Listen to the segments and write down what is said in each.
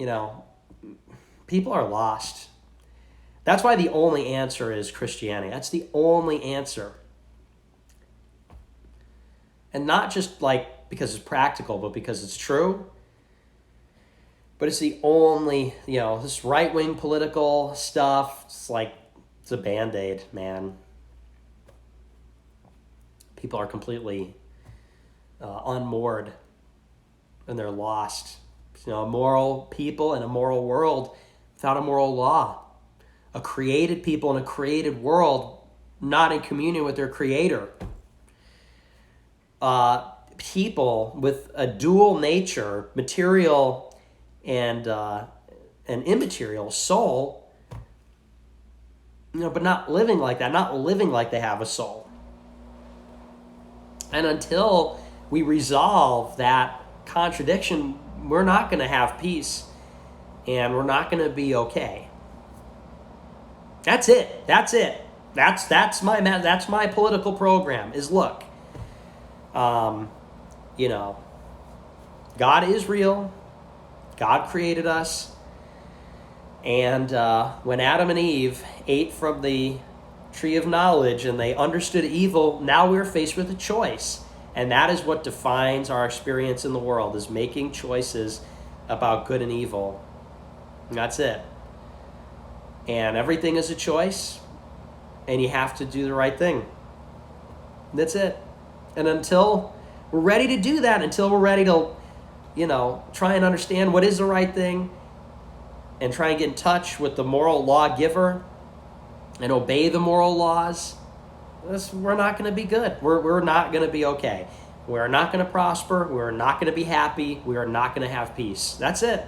you know, people are lost. That's why the only answer is Christianity. That's the only answer. And not just like because it's practical, but because it's true. But it's the only, this right-wing political stuff, it's a Band-Aid, man. People are completely unmoored and they're lost. Moral people in a moral world without a moral law. A created people in a created world not in communion with their creator. People with a dual nature, material and an immaterial soul, but not living like that, not living like they have a soul. And until we resolve that contradiction, we're not going to have peace and we're not going to be okay. That's it. That's my political program is look, God is real. God created us. And when Adam and Eve ate from the tree of knowledge and they understood evil, now we're faced with a choice. And that is what defines our experience in the world, is making choices about good and evil. And that's it. And everything is a choice, and you have to do the right thing. That's it. And until we're ready to do that, until we're ready to, try and understand what is the right thing and try and get in touch with the moral lawgiver and obey the moral laws, we're not going to be good. We're not going to be okay. We're not going to prosper. We're not going to be happy. We are not going to have peace. That's it.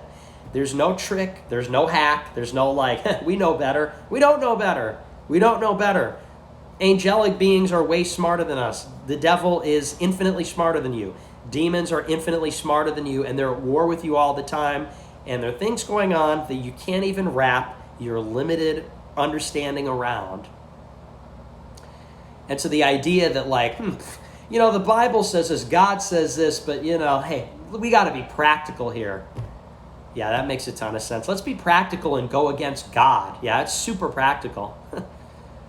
There's no trick. There's no hack. There's no we know better. We don't know better. We don't know better. Angelic beings are way smarter than us. The devil is infinitely smarter than you. Demons are infinitely smarter than you, and they're at war with you all the time. And there are things going on that you can't even wrap your limited understanding around. And so the idea that the Bible says this, God says this, but hey, we got to be practical here. Yeah, that makes a ton of sense. Let's be practical and go against God. Yeah, it's super practical.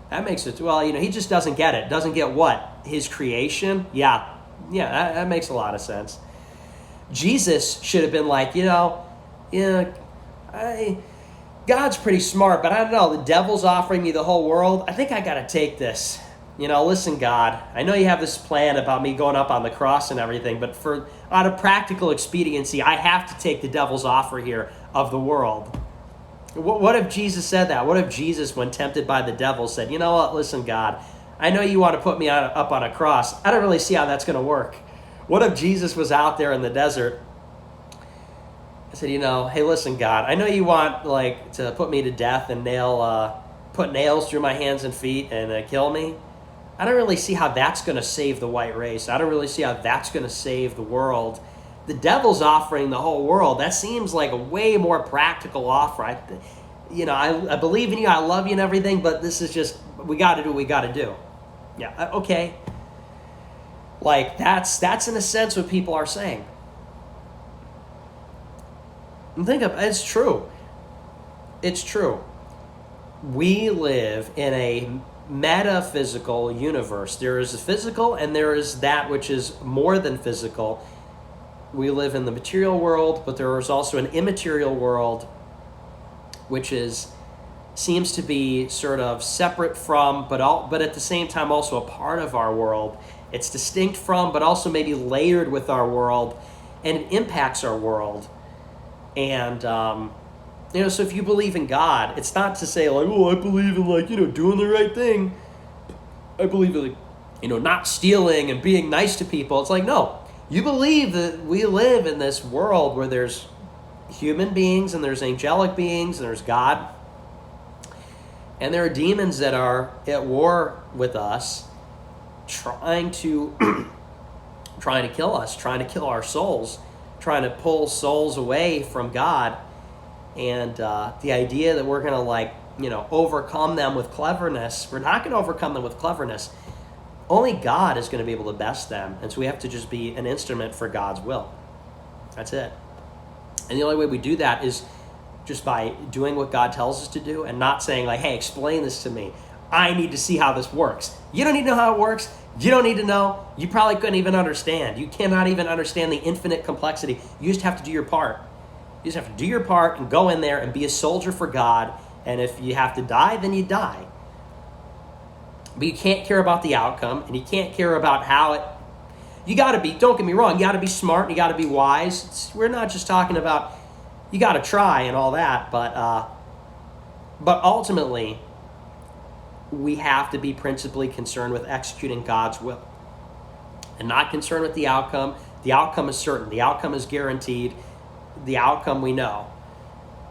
That makes it, he just doesn't get it. Doesn't get what? His creation? Yeah, that makes a lot of sense. Jesus should have been God's pretty smart, but I don't know. The devil's offering me the whole world. I think I got to take this. Listen, God, I know you have this plan about me going up on the cross and everything, but out of practical expediency, I have to take the devil's offer here of the world. What if Jesus said that? What if Jesus, when tempted by the devil, said, you know what, listen, God, I know you want to put me up on a cross. I don't really see how that's going to work. What if Jesus was out there in the desert? I said, hey, listen, God, I know you want to put me to death and put nails through my hands and feet and kill me. I don't really see how that's going to save the white race. I don't really see how that's going to save the world. The devil's offering the whole world. That seems like a way more practical offer. I believe in you. I love you and everything, but this is just, we got to do what we got to do. Yeah, okay. That's in a sense what people are saying. And think of it, it's true. It's true. We live in a metaphysical universe. There is a physical and there is that which is more than physical. We live in the material world, but there is also an immaterial world which seems to be sort of separate from, but at the same time also a part of our world. It's distinct from, but also maybe layered with our world, and it impacts our world. And so if you believe in God, it's not to say I believe in doing the right thing. I believe in not stealing and being nice to people. It's no, you believe that we live in this world where there's human beings and there's angelic beings and there's God. And there are demons that are at war with us, trying to kill us, trying to kill our souls, trying to pull souls away from God. And the idea that we're going to overcome them with cleverness, we're not going to overcome them with cleverness. Only God is going to be able to best them. And so we have to just be an instrument for God's will. That's it. And the only way we do that is just by doing what God tells us to do and not saying like, hey, explain this to me. I need to see how this works. You don't need to know how it works. You don't need to know. You probably couldn't even understand. You cannot even understand the infinite complexity. You just have to do your part. You just have to do your part and go in there and be a soldier for God. And if you have to die, then you die. But you can't care about the outcome, and you can't care about how it... You got to be, don't get me wrong, you got to be smart, you got to be wise. We're not just talking about, you got to try and all that, but ultimately, we have to be principally concerned with executing God's will and not concerned with the outcome. The outcome is certain. The outcome is guaranteed. The outcome we know.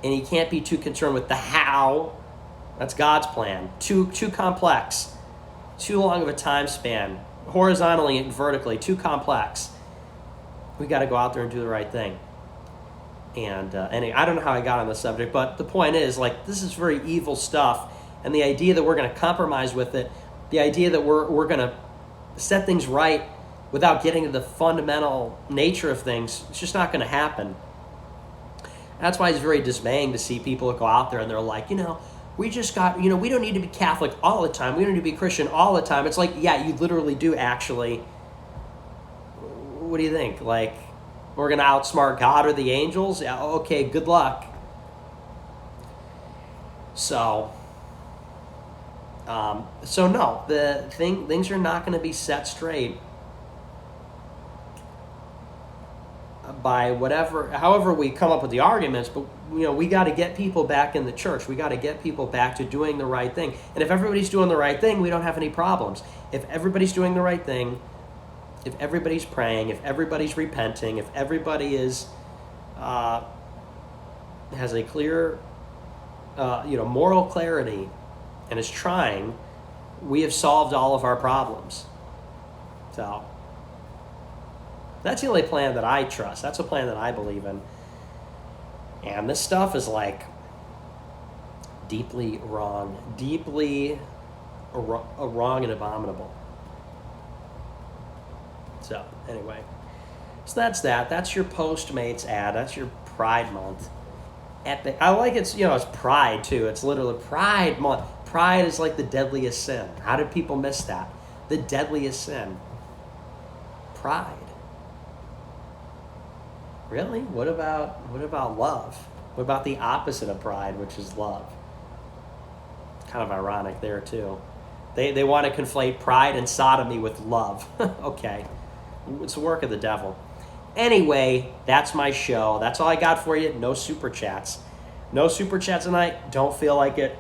And you can't be too concerned with the how. That's God's plan. Too complex. Too long of a time span. Horizontally and vertically. Too complex. We got to go out there and do the right thing. And I don't know how I got on the subject, but the point is, like, this is very evil stuff. And the idea that we're going to compromise with it, the idea that we're going to set things right without getting to the fundamental nature of things, it's just not going to happen. That's why it's very dismaying to see people go out there and they're like, we just got, we don't need to be Catholic all the time. We don't need to be Christian all the time. It's like, yeah, you literally do actually. What do you think? Like, we're going to outsmart God or the angels? Yeah, okay, good luck. So no, things are not going to be set straight by however we come up with the arguments, but we got to get people back in the church. We got to get people back to doing the right thing. And if everybody's doing the right thing, we don't have any problems. If everybody's doing the right thing, if everybody's praying, if everybody's repenting, if everybody is has a clear moral clarity and is trying, we have solved all of our problems. So that's the only plan that I trust. That's a plan that I believe in. And this stuff is like deeply wrong, wrong and abominable. So anyway, so that's that. That's your Postmates ad. That's your Pride Month. Epic. I like it's Pride too. It's literally Pride Month. Pride is like the deadliest sin. How did people miss that? The deadliest sin. Pride. Really? What about love? What about the opposite of pride, which is love? Kind of ironic there too. They want to conflate pride and sodomy with love. Okay. It's the work of the devil. Anyway, that's my show. That's all I got for you. No super chats. No super chats tonight. Don't feel like it.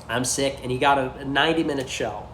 I'm sick, and you got a 90-minute show.